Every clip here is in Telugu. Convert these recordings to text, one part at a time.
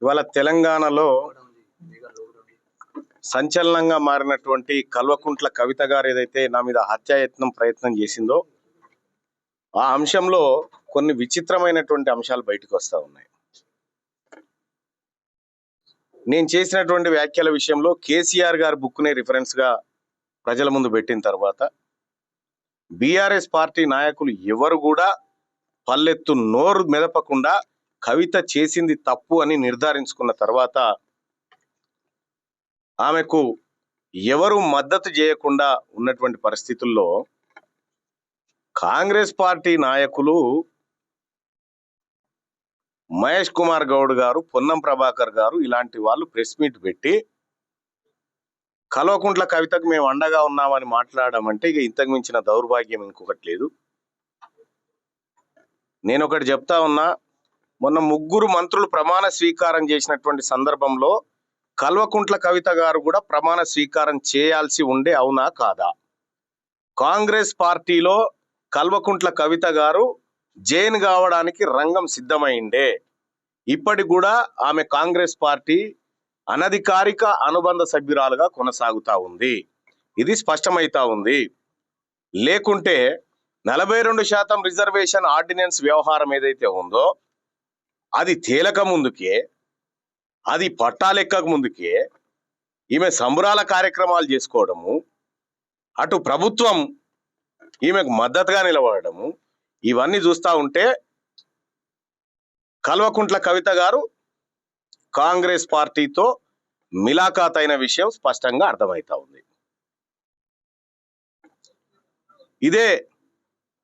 ఇవాళ తెలంగాణలో సంచలనంగా మారినటువంటి కల్వకుంట్ల కవిత గారు ఏదైతే నా మీద హత్యాయత్నం ప్రయత్నం చేసిందో ఆ అంశంలో కొన్ని విచిత్రమైనటువంటి అంశాలు బయటకు వస్తా ఉన్నాయి. నేను చేసినటువంటి వ్యాఖ్యల విషయంలో కేసీఆర్ గారి బుక్నే రిఫరెన్స్గా ప్రజల ముందు పెట్టిన తర్వాత బీఆర్ఎస్ పార్టీ నాయకులు ఎవరు కూడా పల్లెత్తు నోరు మెదపకుండా కవిత చేసింది తప్పు అని నిర్ధారించుకున్న తర్వాత ఆమెకు ఎవరు మద్దతు చేయకుండా ఉన్నటువంటి పరిస్థితుల్లో కాంగ్రెస్ పార్టీ నాయకులు మహేష్ కుమార్ గౌడ్ గారు, పొన్నం ప్రభాకర్ గారు ఇలాంటి వాళ్ళు ప్రెస్ మీట్ పెట్టి కల్వకుంట్ల కవితకు మేము అండగా ఉన్నామని మాట్లాడడం అంటే ఇక ఇంతకు మించిన దౌర్భాగ్యం ఇంకొకటి లేదు. నేను ఒకటి చెప్తా ఉన్నా, మొన్న ముగ్గురు మంత్రులు ప్రమాణ స్వీకారం చేసినటువంటి సందర్భంలో కల్వకుంట్ల కవిత గారు కూడా ప్రమాణ స్వీకారం చేయాల్సి ఉండే, అవునా కాదా? కాంగ్రెస్ పార్టీలో కల్వకుంట్ల కవిత గారు జైన్ కావడానికి రంగం సిద్ధమైండే. ఇప్పటి కూడా ఆమె కాంగ్రెస్ పార్టీ అనధికారిక అనుబంధ సభ్యురాలుగా కొనసాగుతా ఉంది. ఇది స్పష్టమైతా ఉంది. లేకుంటే 42% రిజర్వేషన్ ఆర్డినెన్స్ వ్యవహారం ఏదైతే ఉందో అది తేలక ముందుకే, అది పట్టాలెక్కక ముందుకే ఈమె సంబరాల కార్యక్రమాలు చేసుకోవడము, అటు ప్రభుత్వం ఈమెకు మద్దతుగా నిలబడము, ఇవన్నీ చూస్తూ ఉంటే కల్వకుంట్ల కవిత గారు కాంగ్రెస్ పార్టీతో మిలాఖాత్ అయిన విషయం స్పష్టంగా అర్థమవుతా ఉంది. ఇదే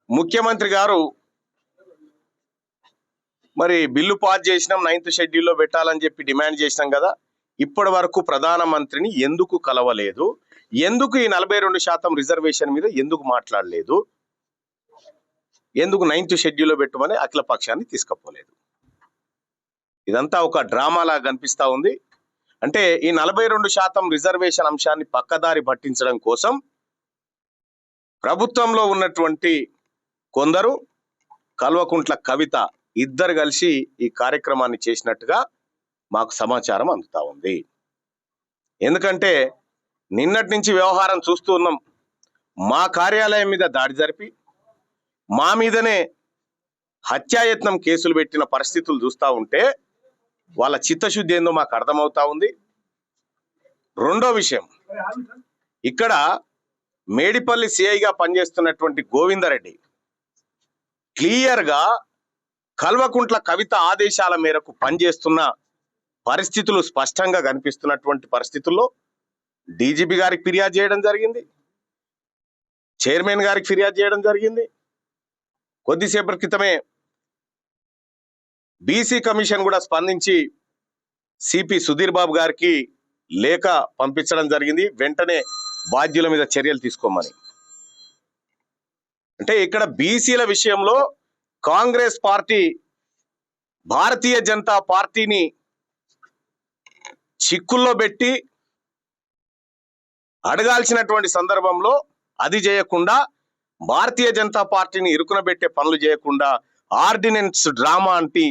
ముఖ్యమంత్రి గారు మరి బిల్లు పాస్ చేసినాం, 9th షెడ్యూల్లో పెట్టాలని చెప్పి డిమాండ్ చేసినాం కదా, ఇప్పటి వరకు ప్రధానమంత్రిని ఎందుకు కలవలేదు? ఎందుకు ఈ 42% రిజర్వేషన్ మీద ఎందుకు మాట్లాడలేదు? ఎందుకు 9th షెడ్యూల్లో పెట్టమని అఖిల పక్షాన్ని తీసుకుపోలేదు? ఇదంతా ఒక డ్రామాలా కనిపిస్తా ఉంది. అంటే ఈ 42% రిజర్వేషన్ అంశాన్ని పక్కదారి పట్టించడం కోసం ప్రభుత్వంలో ఉన్నటువంటి కొందరు కల్వకుంట్ల కవిత ఇద్దరు కలిసి ఈ కార్యక్రమాన్ని చేసినట్టుగా మాకు సమాచారం అందుతా ఉంది. ఎందుకంటే నిన్నటి నుంచి వ్యవహారం చూస్తూ ఉన్నాం. మా కార్యాలయం మీద దాడి జరిపి మా మీదనే హత్యాయత్నం కేసులు పెట్టిన పరిస్థితులు చూస్తూ ఉంటే వాళ్ళ చిత్తశుద్ధి ఏందో మాకు అర్థమవుతా ఉంది. రెండో విషయం, ఇక్కడ మేడిపల్లి సిఐగా పనిచేస్తున్నటువంటి గోవిందరెడ్డి క్లియర్గా కల్వకుంట్ల కవిత ఆదేశాల మేరకు పనిచేస్తున్న పరిస్థితులు స్పష్టంగా కనిపిస్తున్నటువంటి పరిస్థితుల్లో డీజీపీ గారికి ఫిర్యాదు చేయడం జరిగింది, చైర్మన్ గారికి ఫిర్యాదు చేయడం జరిగింది. కొద్దిసేపటి క్రితమే బీసీ కమిషన్ కూడా స్పందించి సిపి సుధీర్ బాబు గారికి లేఖ పంపించడం జరిగింది, వెంటనే బాధ్యుల మీద చర్యలు తీసుకోమని. అంటే ఇక్కడ బీసీల విషయంలో కాంగ్రెస్ పార్టీ భారతీయ జనతా పార్టీని చిక్కుల్లో పెట్టి అడగాల్సినటువంటి సందర్భంలో అది చేయకుండా, భారతీయ జనతా పార్టీని ఇరుకున పెట్టే పనులు చేయకుండా ఆర్డినెన్స్ డ్రామా అంటే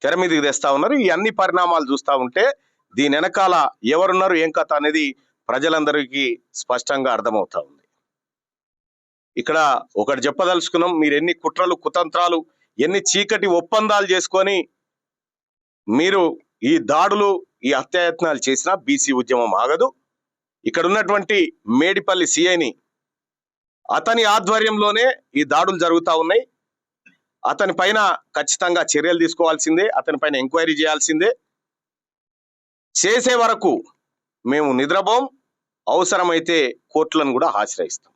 తెర మీదకి తెస్తా ఉన్నారు. ఈ అన్ని పరిణామాలు చూస్తూ ఉంటే దీని వెనకాల ఎవరున్నారు, ఏం కథ అనేది ప్రజలందరికీ స్పష్టంగా అర్థమవుతా ఉంది. ఇక్కడ ఒకటి చెప్పదలుచుకున్నాం, మీరు ఎన్ని కుట్రలు కుతంత్రాలు ఎన్ని చీకటి ఒప్పందాలు చేసుకొని మీరు ఈ దాడులు ఈ హత్యాయత్నాలు చేసినా బీసీ ఉద్యమం ఆగదు. ఇక్కడ ఉన్నటువంటి మేడిపల్లి సిఐని అతని ఆధ్వర్యంలోనే ఈ దాడులు జరుగుతూ ఉన్నాయి. అతని పైన ఖచ్చితంగా చర్యలు తీసుకోవాల్సిందే, అతని పైన ఎంక్వైరీ చేయాల్సిందే. చేసే వరకు మేము నిద్రపోం, అవసరమైతే కోర్టులను కూడా ఆశ్రయిస్తాం.